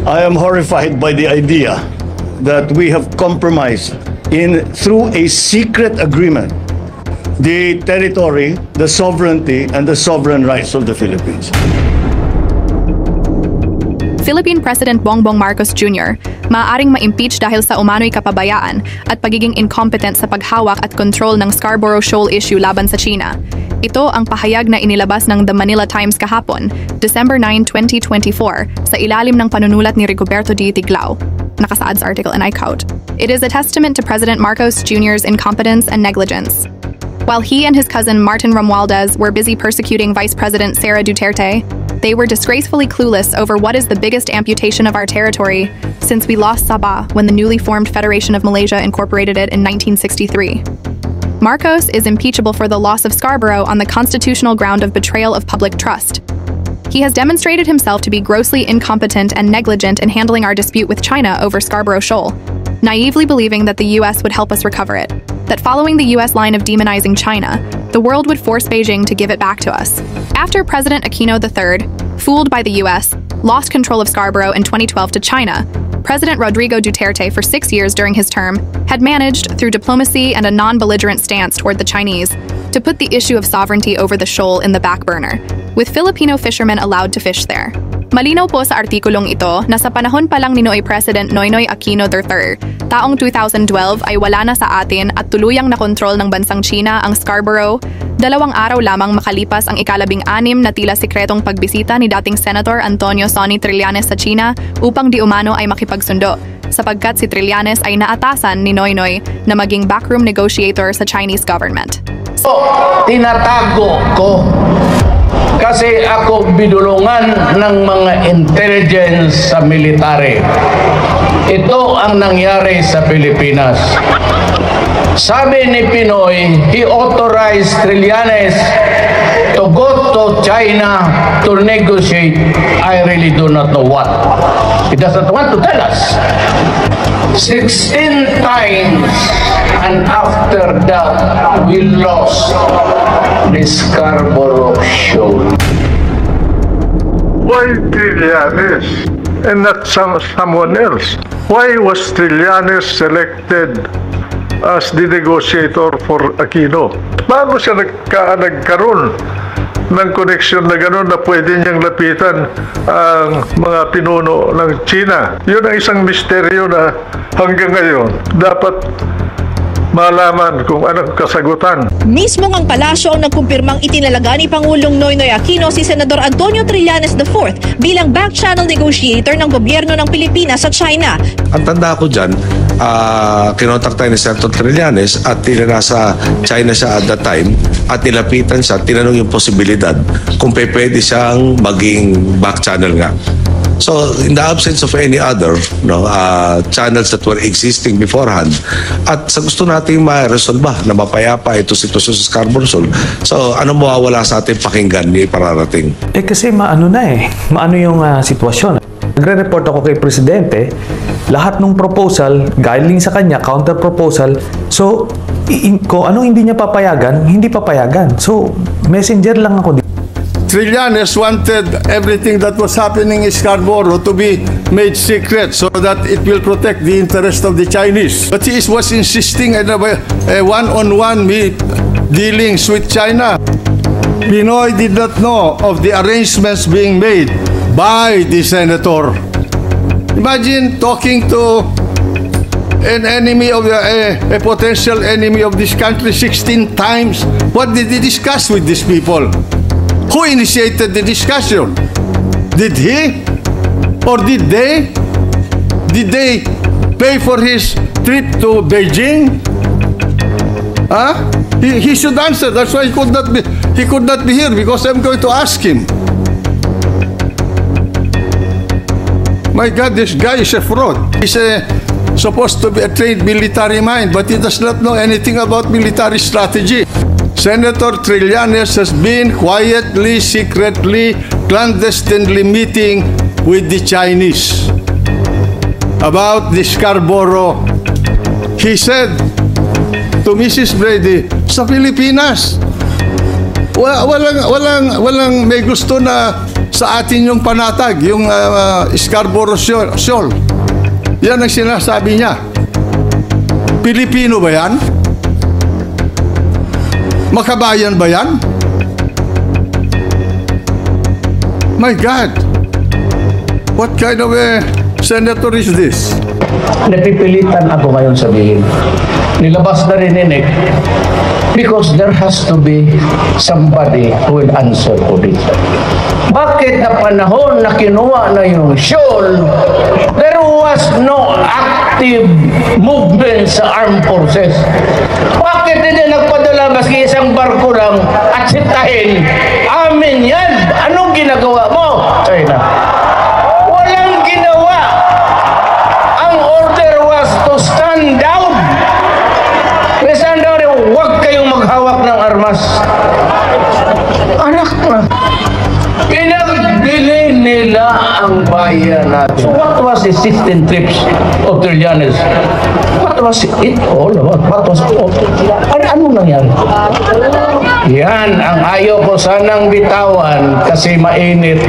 I am horrified by the idea that we have compromised through a secret agreement the territory, the sovereignty, and the sovereign rights of the Philippines. Philippine President Bongbong Marcos Jr. maaaring ma-impeach dahil sa umano'y kapabayaan at pagiging incompetent sa paghawak at kontrol ng Scarborough Shoal issue laban sa China. Ito ang pahayag na inilabas ng The Manila Times kahapon, December 9, 2024, sa ilalim ng panunulat ni Rigoberto D. Tiglao. Nakasaad sa article and I quote, "It is a testament to President Marcos Jr.'s incompetence and negligence. While he and his cousin Martin Romualdez were busy persecuting Vice President Sara Duterte, they were disgracefully clueless over what is the biggest amputation of our territory since we lost Sabah when the newly formed Federation of Malaysia incorporated it in 1963. Marcos is impeachable for the loss of Scarborough on the constitutional ground of betrayal of public trust. He has demonstrated himself to be grossly incompetent and negligent in handling our dispute with China over Scarborough Shoal, naively believing that the U.S. would help us recover it, that following the U.S. line of demonizing China, the world would force Beijing to give it back to us. After President Aquino III, fooled by the U.S., lost control of Scarborough in 2012 to China, President Rodrigo Duterte for 6 years during his term had managed, through diplomacy and a non-belligerent stance toward the Chinese, to put the issue of sovereignty over the shoal in the back burner, with Filipino fishermen allowed to fish there. Malinaw po sa artikulong ito na sa panahon pa lang ni Noy President Noynoy Aquino III, taong 2012 ay wala na sa atin at tuluyang nakontrol ng bansang China ang Scarborough, 2 araw lamang makalipas ang ika-16 na tila sikretong pagbisita ni dating Senator Antonio Sonny Trillanes sa China upang di umano ay makipagsundo, sapagkat si Trillanes ay naatasan ni Noynoy na maging backroom negotiator sa Chinese government. Tinatago ko kasi ako bidulungan ng mga intelligence sa military. Ito ang nangyari sa Pilipinas. Sabi ni Pinoy, he authorized Trillanes to go to China to negotiate. I really do not know what. He doesn't want to tell us. 16 times, and after that, we lost the Scarborough Shoal. Why Trillanes and not someone else? Why was Trillanes selected as the negotiator for Aquino? Paano siya nagkaroon ng connection na gano'n na pwede niyang lapitan ang mga pinuno ng China? Yun ang isang misteryo na hanggang ngayon dapat malaman kung anong kasagutan. Mismo ang palasyo ang nagkumpirmang itinalaga ni Pangulong Noynoy Aquino si Senador Antonio Trillanes IV bilang back-channel negotiator ng gobyerno ng Pilipinas sa China. Ang tanda ko dyan, kinontak tayo ni Senator Trillanes at nasa China siya at that time at nilapitan siya, tinanong yung posibilidad kung pwede siyang maging back-channel nga. So, in the absence of any other channels that were existing beforehand, at sa gusto nating ma-resolve na mapayapa ito sitwasyon sa Scarborough Shoal, so ano mawawala sa ating pakinggan ni pararating? Kasi maano yung sitwasyon. Nagre-report ako kay Presidente, lahat ng proposal, galing sa kanya, counter-proposal, so kung anong hindi niya papayagan, hindi papayagan. So, messenger lang ako dito. Trillanes wanted everything that was happening in Scarborough to be made secret so that it will protect the interest of the Chinese. But he was insisting on a one-on-one dealings with China. Pinoy did not know of the arrangements being made by the senator. Imagine talking to an enemy of a potential enemy of this country 16 times. What did he discuss with these people? Who initiated the discussion? Did he? Or did they? Did they pay for his trip to Beijing? Huh? He should answer. That's why he could not be here, because I'm going to ask him. My God, this guy is a fraud. He's supposed to be a trained military mind, but he does not know anything about military strategy. Senator Trillanes has been quietly, secretly, clandestinely meeting with the Chinese about the Scarborough. He said to Mrs. Brady, sa Pilipinas, walang may gusto na sa atin yung panatag, yung Scarborough Shoal. Yan ang sinasabi niya. Pilipino ba yan? Makabayan ba yan? My God! What kind of a senator is this? Napipilitan ako ngayon sabihin. Nilabas na rin ni Nick. Because there has to be somebody who will answer for this. Bakit na panahon na kinuha na yung shoal, there was no active movement sa armed forces? Bakit hindi nagpadala maski isang barko lang at sitahin? Amin yan! Anong ginagawa mo, China? Walang ginawa. Ang order was to stand down. Stand down, huwag kayong maghawak ng armas. Anak na. Pinagdili nila ang bayan natin. So what was the 16 trips of Trillanes? What was it all about? What was it all? Ano nangyari? Yan ang ayaw ko sanang bitawan kasi mainit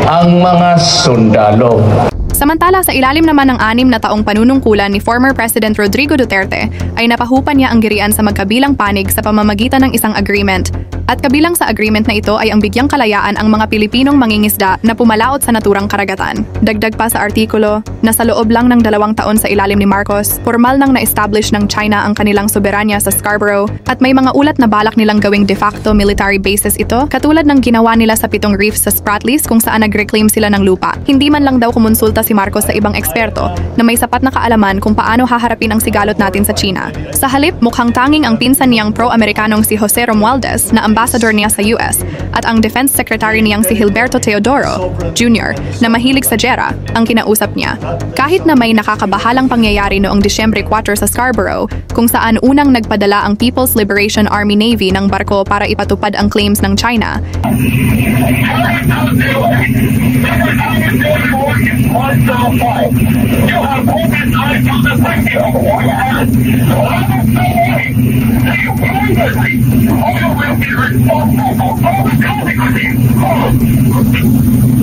ang mga sundalo. Samantala, sa ilalim naman ng 6 na taong panunungkulan ni former President Rodrigo Duterte, ay napahupan niya ang girian sa magkabilang panig sa pamamagitan ng isang agreement. At kabilang sa agreement na ito ay ang bigyang kalayaan ang mga Pilipinong mangingisda na pumalaot sa naturang karagatan. Dagdag pa sa artikulo, na sa loob lang ng 2 taon sa ilalim ni Marcos, formal nang na-establish ng China ang kanilang soberanya sa Scarborough at may mga ulat na balak nilang gawing de facto military bases ito, katulad ng ginawa nila sa 7 reefs sa Spratlys kung saan nag-reclaim sila ng lupa. Hindi man lang daw kumonsulta si Marcos sa ibang eksperto na may sapat na kaalaman kung paano haharapin ang sigalot natin sa China. Sa halip, mukhang tanging ang pinsan niyang pro-Amerikanong si Jose Romualdez na ambassador niya sa US at ang Defense Secretary niyang si Gilberto Teodoro Jr. na mahilig sa Jera ang kinausap niya. Kahit na may nakakabahalang pangyayari noong Disyembre 4 sa Scarborough kung saan unang nagpadala ang People's Liberation Army Navy ng barko para ipatupad ang claims ng China,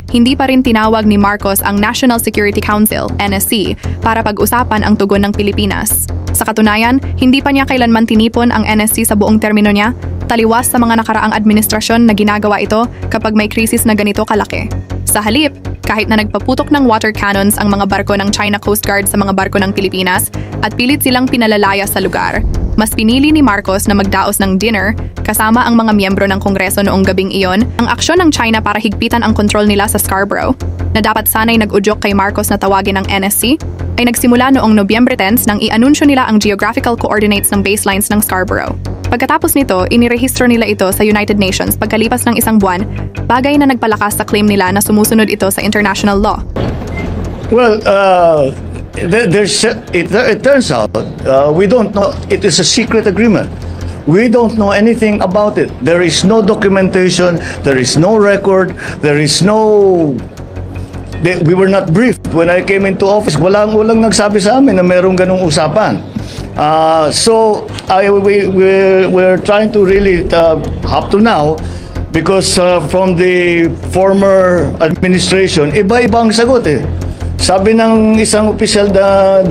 hindi pa rin tinawag ni Marcos ang National Security Council, NSC, para pag-usapan ang tugon ng Pilipinas. Sa katunayan, hindi pa niya kailanman tinipon ang NSC sa buong termino niya, taliwas sa mga nakaraang administrasyon na ginagawa ito kapag may krisis na ganito kalaki. Sa halip, kahit na nagpaputok ng water cannons ang mga barko ng China Coast Guard sa mga barko ng Pilipinas at pilit silang pinalalaya sa lugar, mas pinili ni Marcos na magdaos ng dinner kasama ang mga miyembro ng Kongreso noong gabing iyon ang aksyon ng China para higpitan ang kontrol nila sa Scarborough, na dapat sana'y nag-udyok kay Marcos na tawagin ng NSC, ay nagsimula noong Nobyembre 10 nang i-anunsyo nila ang geographical coordinates ng baselines ng Scarborough. Pagkatapos nito, inirehistro nila ito sa United Nations pagkalipas ng 1 buwan, bagay na nagpalakas sa claim nila na sumusunod ito sa international law. Well, it turns out we don't know. It is a secret agreement. We don't know anything about it. There is no documentation. There is no record. There is no. We were not briefed when I came into office. Walang nagsabi sa amin na merong ganung usapan. So we're trying to really up to now, because from the former administration, iba-ibang sagot eh. Sabi ng isang opisyal na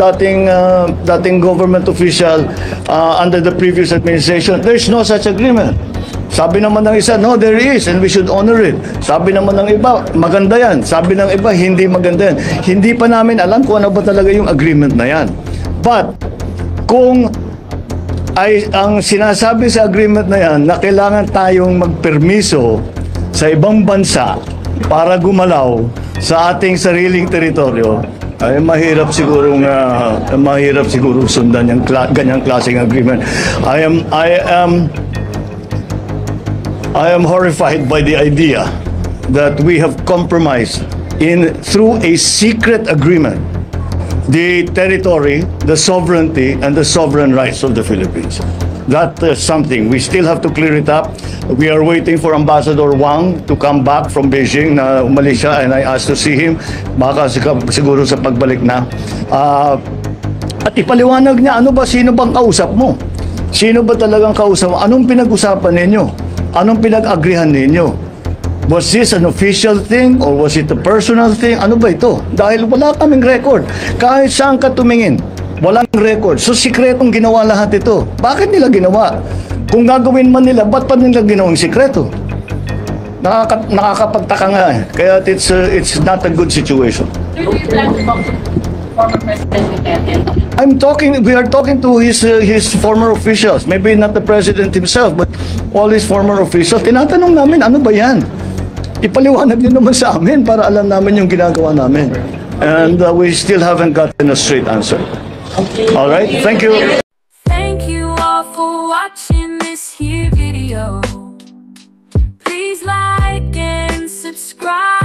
dating government official under the previous administration, there's no such agreement. Sabi naman ng isa, no, there is and we should honor it. Sabi naman ng iba, maganda yan. Sabi ng iba, hindi maganda yan. Hindi pa namin alam kung ano ba talaga yung agreement na yan. But kung ay ang sinasabi sa agreement na yan na kailangan tayong magpermiso sa ibang bansa para gumalaw sa ating sariling teritoryo, ay mahirap siguro sundan yung ganyang klaseng agreement. I am horrified by the idea that we have compromised through a secret agreement the territory, the sovereignty, and the sovereign rights of the Philippines. That is something we still have to clear it up. We are waiting for Ambassador Wang to come back from Beijing na umalis siya, and I asked to see him, baka siguro sa pagbalik na. At ipaliwanag niya, sino bang kausap mo? Sino ba talagang kausap mo? Anong pinag-usapan ninyo? Anong pinag-agrihan ninyo? Was this an official thing or was it a personal thing? Ano ba ito? Dahil wala kaming record. Kahit saan ka tumingin, walang record. So, sikretong ginawa lahat ito. Bakit nila ginawa? Kung gagawin man nila, ba't pa nila ginawang sikreto? Nakakapagtaka nga eh. Kaya it's not a good situation. We are talking to his former officials. Maybe not the president himself, but all his former officials. Tinatanong namin, ano ba yan? Ipaliwanag din naman sa amin para alam namin yung ginagawa namin. And we still haven't gotten a straight answer. All right, thank you. Thank you all for watching this here video. Please like and subscribe.